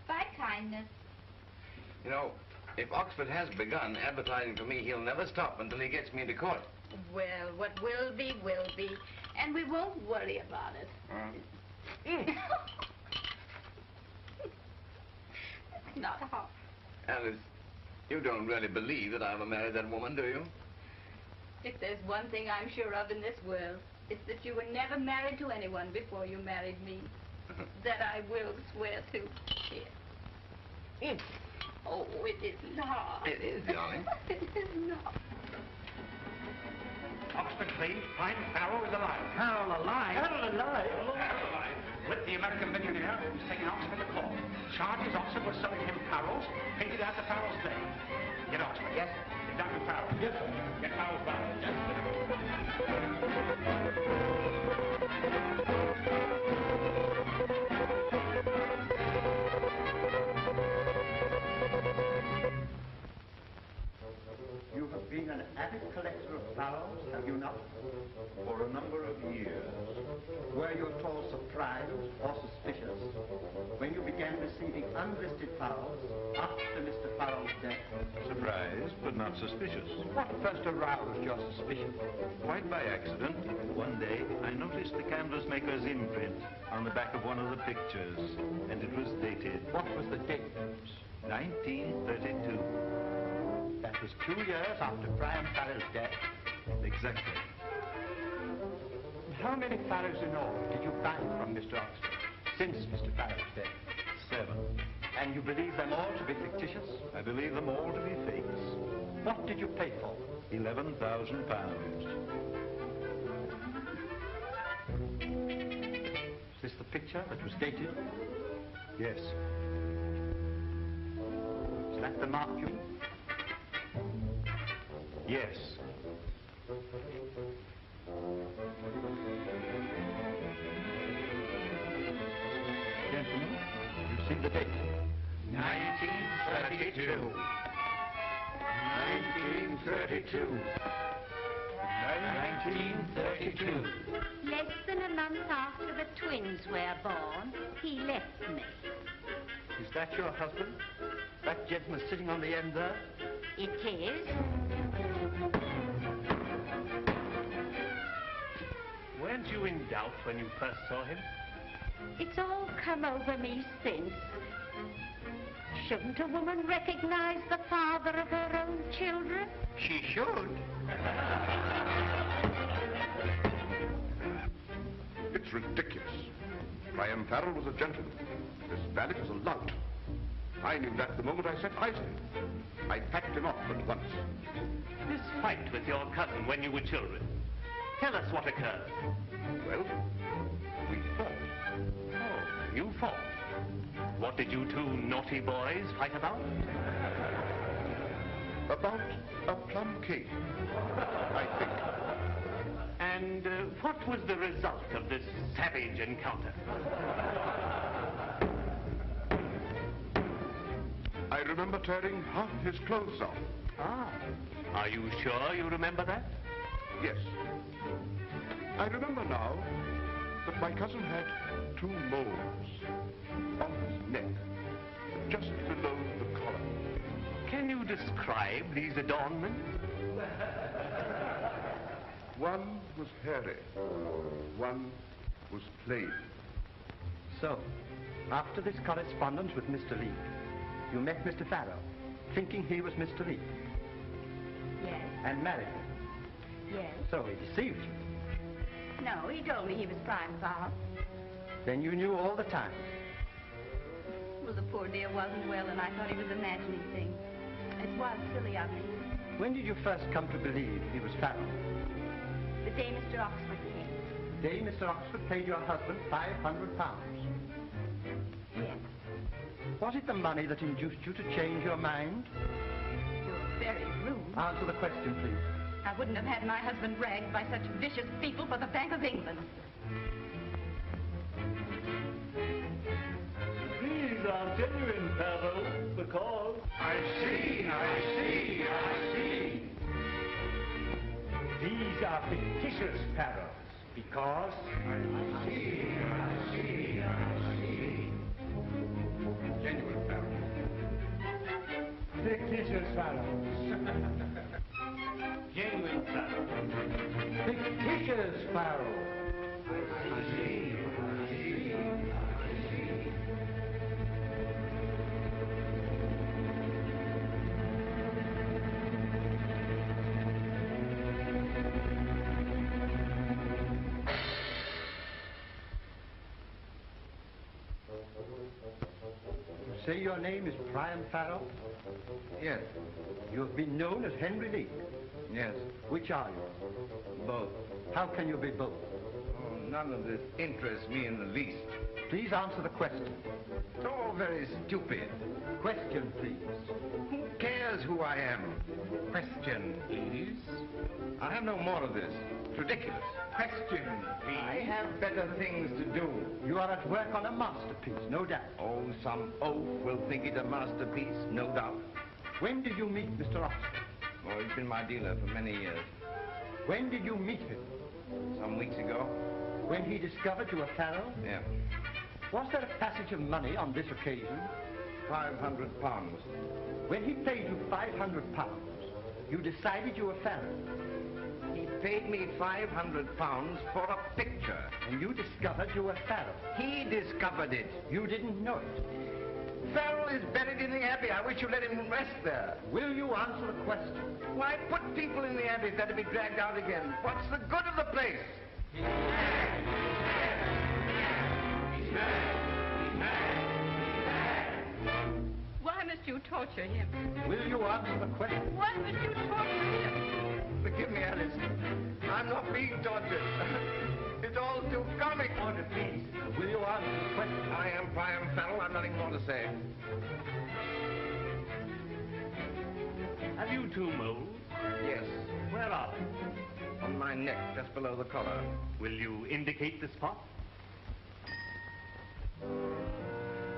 By kindness. You know, if Oxford has begun advertising for me, he'll never stop until he gets me into court. Well, what will be, will be. And we won't worry about it. It's not hot. Alice, you don't really believe that I'll marry that woman, do you? If there's one thing I'm sure of in this world, it's that you were never married to anyone before you married me. That I will swear to. Here. Oh, it isn't hot. It is, darling. It is not. Oxford, please. Priam Farrel is alive. Farrel alive? Farrel alive? Farrel alive. With the American millionaire who's taking Oxford to court. Charges Oxford was selling him Farrels, painted after Farrel's name. Get Oxford. Yes. Get down to Farrel. Yes, sir. Get Farrel's barrel. Yes, sir. You have been an avid collector of flowers, have you not? For a number of years. Were you at all surprised or suspicious when you began receiving unlisted flowers after Mr. Farrel's death? Surprised, but not suspicious. What first aroused your suspicion? Quite by accident, one day I noticed the canvas maker's imprint on the back of one of the pictures, and it was dated. What was the date? 1932. That was 2 years after Priam Farrel's death. Exactly. How many flowers in all did you buy from Mr. Oxford since Mr. Farrel's death? 7. And you believe them all to be fictitious? I believe them all to be fakes. What did you pay for? £11,000. Is this the picture that was dated? Yes. Is that the mark you? Yes. Gentlemen, you see the date. 1932. 1932. 1932. Less than a month after the twins were born, he left me. Is that your husband? That gentleman sitting on the end there? It is. Weren't you in doubt when you first saw him? It's all come over me since. Shouldn't a woman recognize the father of her own children? She should. It's ridiculous. Priam Farrel was a gentleman. This valet was a lout. I knew that the moment I set eyes on him. I packed him off at once. This fight with your cousin when you were children. Tell us what occurred. Well, we fought. Oh, you fought. What did you two naughty boys fight about? About a plum cake, I think. And what was the result of this savage encounter? I remember tearing half his clothes off. Ah. Are you sure you remember that? Yes. I remember now that my cousin had 2 moles on his neck, just below the collar. Can you describe these adornments? One was hairy, one was plain. So, after this correspondence with Mr. Leek, you met Mr. Farrel, thinking he was Mr. Leek, Yes. and married him. Yes. So he deceived you. No, he told me he was Priam Farrel. Then you knew all the time. Well, the poor poor dear wasn't well, and I thought he was imagining things. It was silly of me. When did you first come to believe he was Farrel? The day Mr. Oxford came. The day Mr. Oxford paid your husband £500. Yes. Was it the money that induced you to change your mind? You're very rude. Answer the question, please. I wouldn't have had my husband dragged by such vicious people for the Bank of England. These are genuine, Farrel, because... I see. These are fictitious Farrels, because... I see. Genuine Farrel. Fictitious Farrels. Genuine Farrel. Fictitious Farrels. I see. You say your name is Priam Farrel? Yes. You have been known as Henry Leek. Yes. Which are you? Both. How can you be both? Oh, none of this interests me in the least. Please answer the question. It's all very stupid. Question, please. Who cares who I am? Question, please. I have no more of this. It's ridiculous. Question, please. I have better things to do. You are at work on a masterpiece, no doubt. Oh, some oaf will think it a masterpiece, no doubt. When did you meet Mr. Oxford? Oh, he's been my dealer for many years. When did you meet him? Some weeks ago. When he discovered you were Farrel? Yeah. Was there a passage of money on this occasion? £500. When he paid you £500, you decided you were Farrel. He paid me £500 for a picture. And you discovered you were Farrel. He discovered it. You didn't know it. Farrel is buried in the Abbey. I wish you'd let him rest there. Will you answer the question? Why put people in the Abbey if they're to be dragged out again? What's the good of the place? Why must you torture him? Will you answer the question? Why must you torture him? Forgive me, Alice. I'm not being tortured. It's all too comic. Order, please. Will you answer the question? I am Priam Farrel. I've nothing more to say. Have you two moles? Yes. Where are they? On my neck, just below the collar. Will you indicate the spot?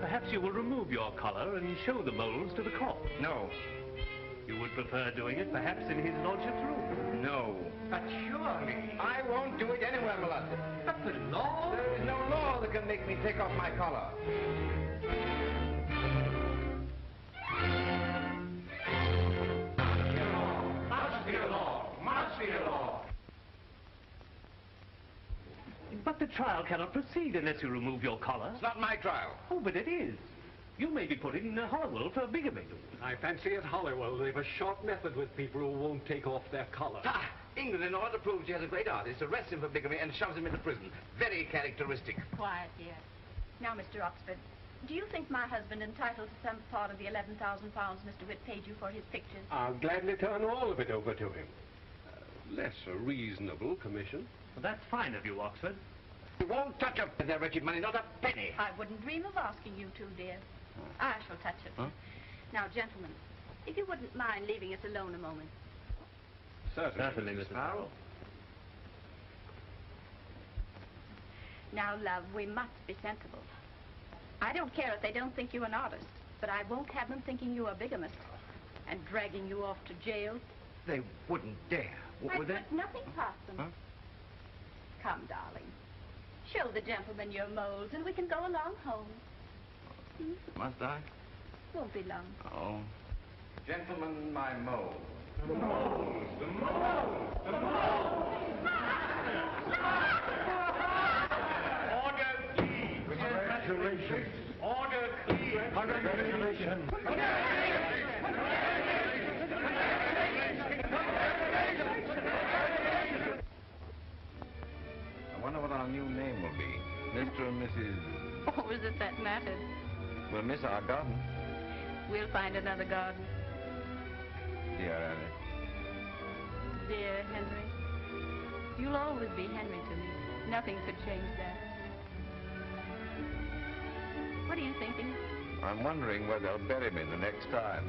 Perhaps you will remove your collar and show the moles to the court. No. You would prefer doing it perhaps in his lordship's room? No. But surely... I won't do it anywhere, my lord. But the law... There is no law that can make me take off my collar. Must be a law. Must be a law. But the trial cannot proceed unless you remove your collar. It's not my trial. Oh, but it is. You may be put in Holywell for bigamy. I fancy at Holywell they've a short method with people who won't take off their collar. Ah, England, in order to prove she has a great artist, arrests him for bigamy and shoves him into prison. Very characteristic. Quiet, dear. Now, Mr. Oxford, do you think my husband entitled to some part of the £11,000 Mr. Witt paid you for his pictures? I'll gladly turn all of it over to him. Less a reasonable commission. Well, that's fine of you, Oxford. You won't touch a their wretched money, not a penny. I wouldn't dream of asking you to, dear. I shall touch it. Huh? Now, gentlemen, if you wouldn't mind leaving us alone a moment. Certainly, Mrs. Farrel. Now, love, we must be sensible. I don't care if they don't think you an artist, but I won't have them thinking you a bigamist and dragging you off to jail. They wouldn't dare. I Would they? put nothing past them. Huh? Come, darling. Show the gentleman your moles, and we can go along home. Must I? Won't be long. Oh. Gentlemen, my mole. The moles! The moles! The moles! Order, please! Congratulations. Order, please! Congratulations. I wonder what our new name will be. Mr. and Mrs. Oh, is it that matter? We'll miss our garden. We'll find another garden. Dear Annie. Dear Henry. You'll always be Henry to me. Nothing could change that. What are you thinking? I'm wondering where they'll bury me the next time.